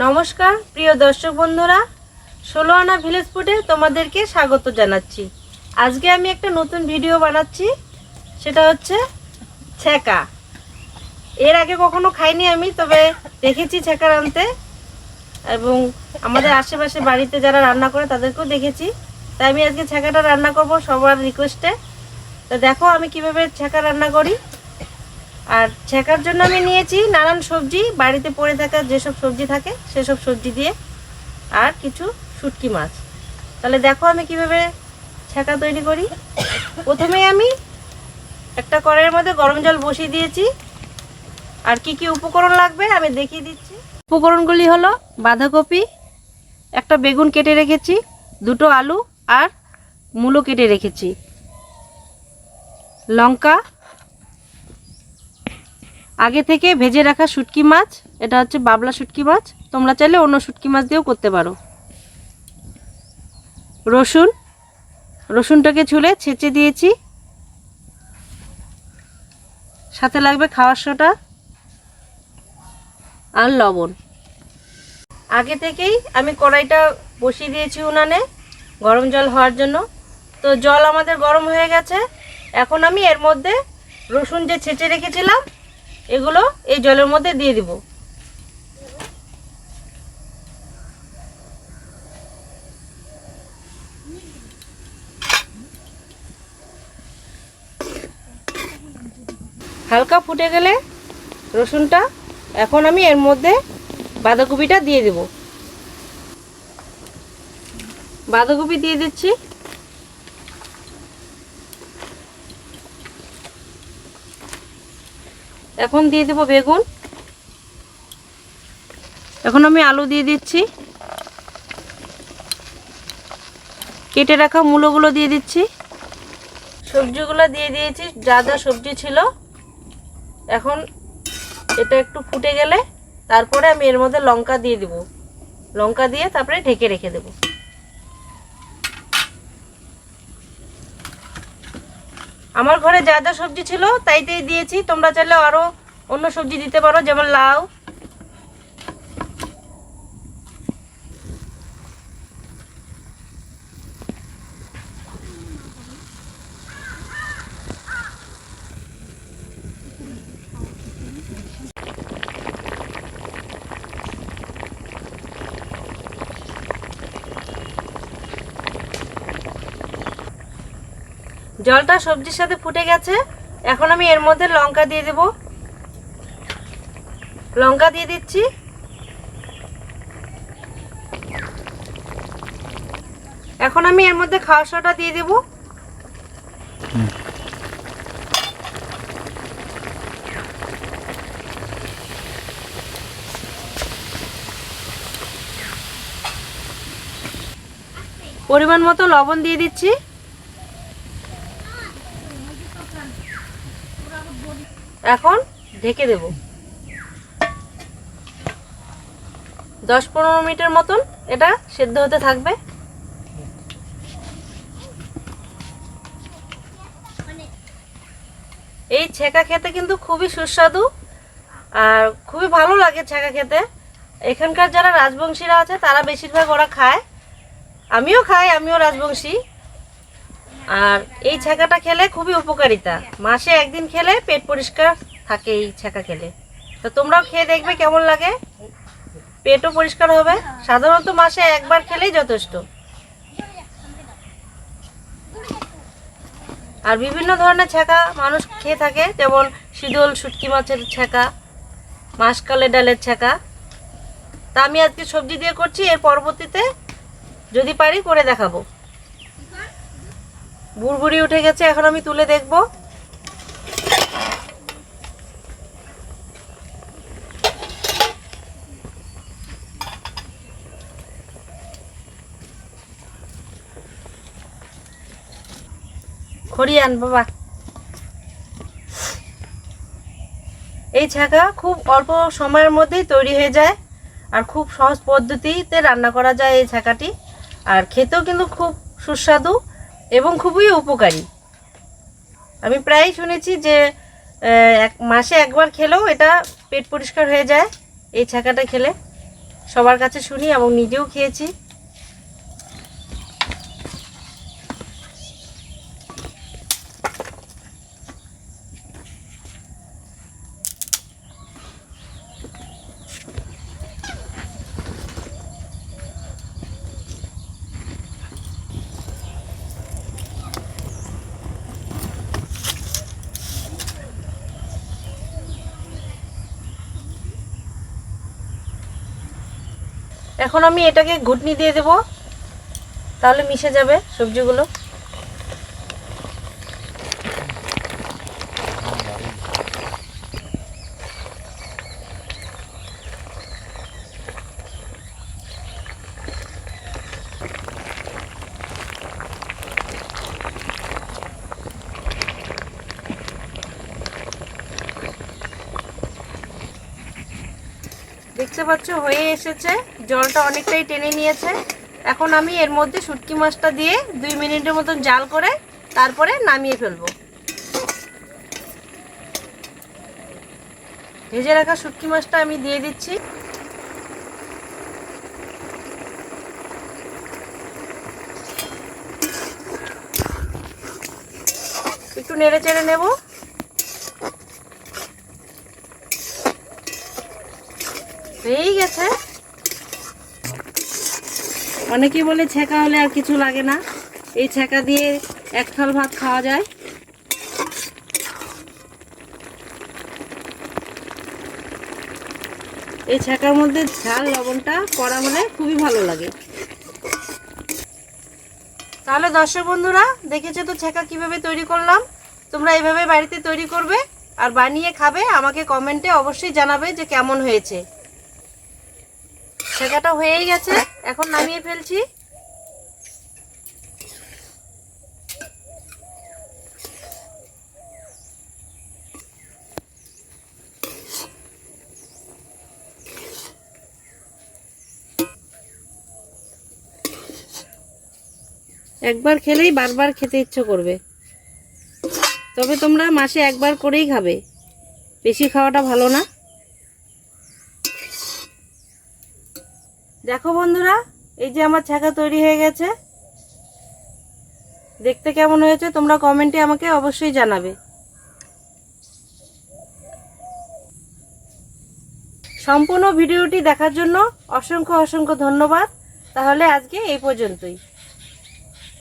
নমস্কার প্রিয় দর্শক বন্ধুরা, ষোলোআনা ভিলেজ ফুডে তোমাদেরকে স্বাগত জানাচ্ছি। আজকে আমি একটা নতুন ভিডিও বানাচ্ছি, সেটা হচ্ছে ছেকা। এর আগে কখনো খাইনি আমি, তবে দেখেছি ছেকা রাঁধতে এবং আমাদের আশেপাশে বাড়িতে যারা রান্না করে তাদেরকেও দেখেছি। তাই আমি আজকে ছেকাটা রান্না করব সবার রিকোয়েস্টে। তো দেখো আমি কিভাবে ছেকা রান্না করি। আর ছেকার জন্য আমি নিয়েছি নানান সবজি, বাড়িতে পড়ে থাকা যেসব সবজি থাকে সেসব সবজি দিয়ে, আর কিছু শুটকি মাছ। তাহলে দেখো আমি কিভাবে ছেকা তৈরি করি। প্রথমে আমি একটা কড়াইয়ের মধ্যে গরম জল বসিয়ে দিয়েছি। আর কি কি উপকরণ লাগবে আমি দেখিয়ে দিচ্ছি। উপকরণগুলি হলো বাঁধাকপি, একটা বেগুন কেটে রেখেছি, দুটো আলু আর মূলো কেটে রেখেছি, লঙ্কা, আগে থেকে ভেজে রাখা শুটকি মাছ, এটা হচ্ছে বাবলা শুটকি মাছ, তোমরা চাইলে অন্য শুটকি মাছ দিয়েও করতে পারো, রসুনটাকে ছুলে ছেঁচে দিয়েছি, সাথে লাগবে খাওয়ার সোডা আর লবণ। আগে থেকেই আমি কড়াইটা বসিয়ে দিয়েছি উনানে গরম জল হওয়ার জন্য। তো জল আমাদের গরম হয়ে গেছে। এখন আমি এর মধ্যে রসুন যে ছেঁচে রেখেছিলাম এগুলো এই জলের মধ্যে দিয়ে দিব। হালকা ফুটে গেলে রসুনটা, এখন আমি এর মধ্যে বাঁধাকপিটা দিয়ে দেব। বাঁধাকপি দিয়ে দিচ্ছি, এখন দিয়ে দেব বেগুন, এখন আমি আলু দিয়ে দিচ্ছি, কেটে রাখা মূলোগুলো দিয়ে দিচ্ছি, সবজিগুলো দিয়ে দিয়েছি যা যা সবজি ছিল। এখন এটা একটু ফুটে গেলে তারপরে আমি এর মধ্যে লঙ্কা দিয়ে দেব, লঙ্কা দিয়ে তারপরে ঢেকে রেখে দেব। আমার ঘরে যা যা সবজি ছিল তাইতেই দিয়েছি, তোমরা চাইলে আরও অন্য সবজি দিতে পারো, যেমন লাউ। জলটা সবজির সাথে ফুটে গেছে, এখন আমি এর মধ্যে লঙ্কা দিয়ে দেব, লঙ্কা দিয়ে দিচ্ছি, এখন আমি এর মধ্যে খাওয়ার সোডা দিয়ে দেব, পরিমাণ মতো লবণ দিয়ে দিচ্ছি, এখন ঢেকে দেব। 10-15 মিনিটের মতন এটা সেদ্ধ হতে থাকবে। এই ছেকা খেতে কিন্তু খুবই সুস্বাদু আর খুবই ভালো লাগে ছেকা খেতে। এখানকার যারা রাজবংশীরা আছে তারা বেশিরভাগ ওরা খায়, আমিও খাই, আমিও রাজবংশী। আর এই ছেকাটা খেলে খুবই উপকারিতা, মাসে একদিন খেলে পেট পরিষ্কার থাকে এই ছেকা খেলে। তো তোমরাও খেয়ে দেখবে কেমন লাগে, পেটও পরিষ্কার হবে। সাধারণত মাসে একবার খেলেই যথেষ্ট। আর বিভিন্ন ধরনের ছেকা মানুষ খেয়ে থাকে, যেমন শীতল শুটকি মাছের ছেকা, মাসকালে ডালের ছেকা। তা আমি আজকে সবজি দিয়ে করছি, এর পরবর্তীতে যদি পারি করে দেখাবো। বুড়বুড়ি উঠে গেছে, এখন আমি তুলে দেখব। খড়িয়ান বাবা, এই ছেকা খুব অল্প সময়ের মধ্যেই তৈরি হয়ে যায় আর খুব সহজ পদ্ধতিতে রান্না করা যায় এই ছেকাটি। আর খেতেও কিন্তু খুব সুস্বাদু এবং খুবই উপকারী। আমি প্রায়ই শুনেছি যে এক মাসে একবার খেলেও এটা পেট পরিষ্কার হয়ে যায় এই ছেকাটা খেলে। সবার কাছে শুনি এবং নিজেও খেয়েছি। এখন আমি এটাকে ঘুটনি দিয়ে দেব, তাহলে মিশে যাবে সবজিগুলো। দেখতে পাচ্ছ হয়ে এসেছে, জলটা অনেকটাই টেনে নিয়েছে। এখন আমি এর মধ্যে শুটকি মাছটা দিয়ে 2 মিনিটের মতন জাল করে তারপরে নামিয়ে ফেলবো। ভেজে রাখা শুটকি মাছটা আমি দিয়ে দিচ্ছি। একটু নেড়ে চেড়ে নেব। হয়েই গেছে। অনেকেই বলে ছেঁকা হলে আর কিছু লাগে না, এই ছেঁকা দিয়ে এক থাল ভাত খাওয়া যায়। এই ছেঁকার মধ্যে ঝাল লবণটা করা হলে খুবই ভালো লাগে। তাহলে দর্শক বন্ধুরা দেখেছো তো ছেঁকা কিভাবে তৈরি করলাম। তোমরা এইভাবে বাড়িতে তৈরি করবে আর বানিয়ে খাবে। আমাকে কমেন্টে অবশ্যই জানাবে যে কেমন হয়েছে। ছেঁকাটা হয়েই গেছে, এখন নামিয়ে ফেলছি। একবার খেলেই বারবার খেতে ইচ্ছে করবে। তবে তোমরা মাসে একবার করেই খাবে, বেশি খাওয়াটা ভালো না। দেখো বন্ধুরা, এই যে আমার ছেঁকা তৈরি হয়ে গেছে। দেখতে কেমন হয়েছে তোমরা কমেন্টে আমাকে অবশ্যই জানাবে। সম্পূর্ণ ভিডিওটি দেখার জন্য অসংখ্য অসংখ্য ধন্যবাদ। তাহলে আজকে এই পর্যন্তই।